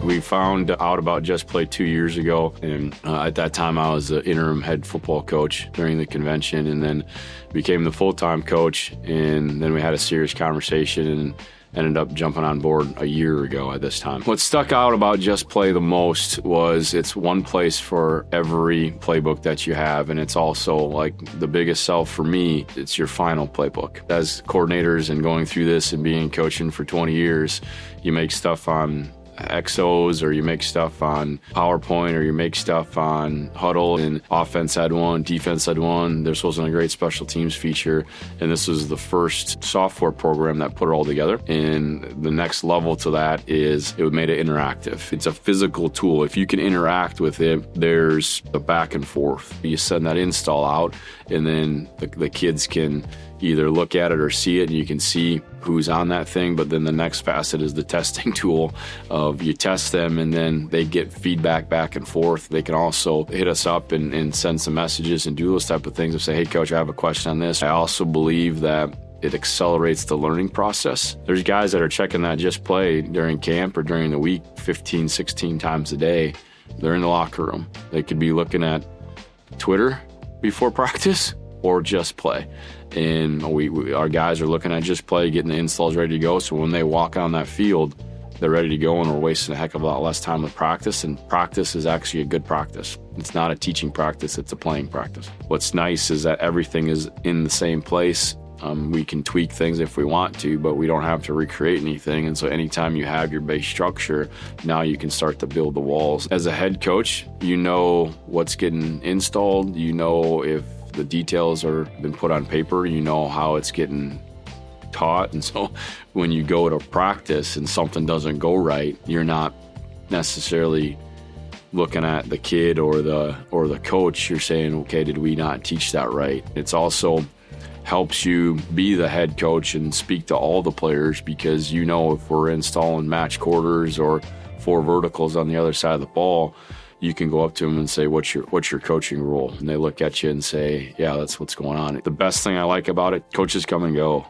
We found out about Just Play 2 years ago, and at that time I was the interim head football coach during the convention, and then became the full-time coach, and then we had a serious conversation and ended up jumping on board a year ago at this time. What stuck out about Just Play the most was it's one place for every playbook that you have, and it's also like the biggest sell for me, it's your final playbook. As coordinators and going through this and being coaching for 20 years, you make stuff on XOs, or you make stuff on PowerPoint, or you make stuff on Hudl, and offense had one, defense had one. There's wasn't a great special teams feature, and this was the first software program that put it all together. And the next level to that is it made it interactive. It's a physical tool. If you can interact with it, there's a back and forth. You send that install out, and then the kids can either look at it or see it, and you can see who's on that thing. But then the next facet is the testing tool of you test them, and then they get feedback back and forth. They can also hit us up and send some messages and do those type of things and say, hey, coach, I have a question on this. I also believe that it accelerates the learning process. There's guys that are checking that Just Play during camp or during the week 15, 16 times a day. They're in the locker room. They could be looking at Twitter before practice or Just Play. And our guys are looking at Just Play, getting the installs ready to go. So when they walk on that field, they're ready to go, and we're wasting a heck of a lot less time with practice. And practice is actually a good practice. It's not a teaching practice, it's a playing practice. What's nice is that everything is in the same place. We can tweak things if we want to, but we don't have to recreate anything. And so anytime you have your base structure, now you can start to build the walls. As a head coach, you know what's getting installed. You know if the details are been put on paper, you know how it's getting taught. And so when you go to practice and something doesn't go right, you're not necessarily looking at the kid or the coach. You're saying, okay, did we not teach that right? It's also helps you be the head coach and speak to all the players, because you know if we're installing match quarters or 4 verticals on the other side of the ball, you can go up to them and say, what's your coaching role? And they look at you and say, yeah, that's what's going on. The best thing I like about it, coaches come and go.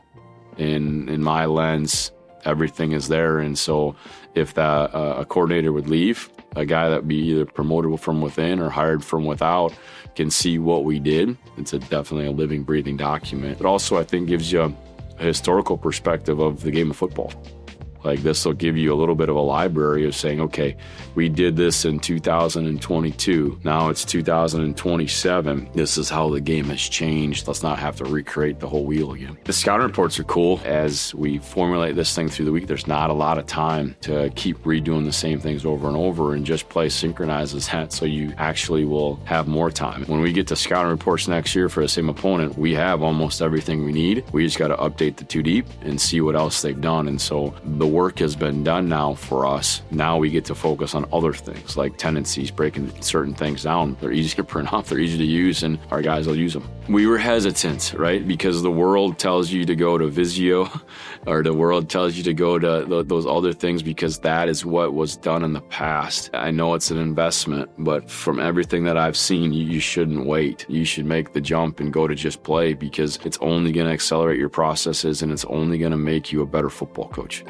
In my lens, everything is there. And so if a coordinator would leave, a guy that be either promoted from within or hired from without can see what we did. It's definitely a living, breathing document. But also, I think, gives you a historical perspective of the game of football. Like, this will give you a little bit of a library of saying, okay, we did this in 2022. Now it's 2027. This is how the game has changed. Let's not have to recreate the whole wheel again. The scouting reports are cool. As we formulate this thing through the week, there's not a lot of time to keep redoing the same things over and over, and Just Play synchronizes that so you actually will have more time. When we get to scouting reports next year for the same opponent, we have almost everything we need. We just got to update the 2 deep and see what else they've done. And so the work has been done now for us. Now we get to focus on other things like tendencies, breaking certain things down. They're easy to print off, they're easy to use, and our guys will use them. We were hesitant, right? Because the world tells you to go to Visio, or the world tells you to go to those other things, because that is what was done in the past. I know it's an investment, but from everything that I've seen, you shouldn't wait. You should make the jump and go to Just Play, because it's only going to accelerate your processes, and it's only going to make you a better football coach.